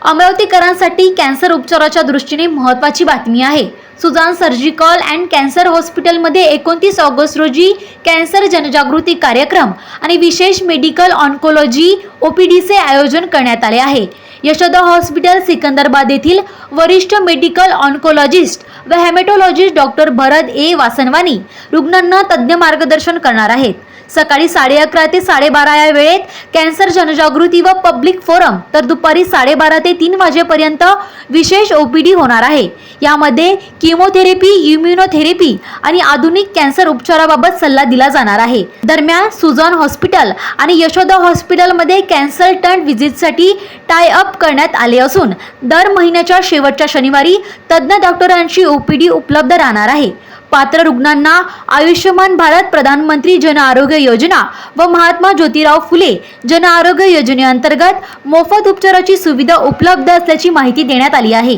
अमरावतीकरांसाठी cancer उपचाराच्या दृष्टीने महत्त्वाची बातमी आहे। सुजान सर्जिकल अँड कॅन्सर हॉस्पिटलमध्ये 29 ऑगस्ट रोजी कॅन्सर जनजागृती कार्यक्रम आणि विशेष मेडिकल ऑन्कोलॉजी ओपीडीचे आयोजन करण्यात आले आहे। यशोदा हॉस्पिटल सिकंदराबाद येथील वरिष्ठ मेडिकल ऑन्कोलॉजिस्ट व हेमॅटोलॉजिस्ट डॉक्टर भरत ए वासनवानी रुग्णांना तज्ञ मार्गदर्शन करणार आहेत। सकाळी 11:30 ते 12:30 या वेळेत कॅन्सर जनजागृती व पब्लिक फोरम, तर दुपारी 12:30 ते 3 वाजेपर्यंत विशेष ओपीडी होणार आहे। यामध्ये किमोथेरपी, इम्युनोथेरपी आणि आधुनिक कॅन्सर उपचाराबाबत सल्ला दिला जाणार आहे। दरम्यान सुजान हॉस्पिटल आणि यशोदा हॉस्पिटलमध्ये कन्सल्टंट व्हिजिटसाठी टाय अप करण्यात आले असून दर महिन्याच्या शेवटच्या शनिवारी तज्ञ डॉक्टरांची ओपीडी उपलब्ध राहणार आहे। पात्र रुग्णांना आयुष्यमान भारत प्रधानमंत्री जन आरोग्य योजना व महात्मा ज्योतिराव फुले जन आरोग्य योजनेअंतर्गत मोफत उपचाराची सुविधा उपलब्ध असल्याची माहिती देण्यात आली आहे।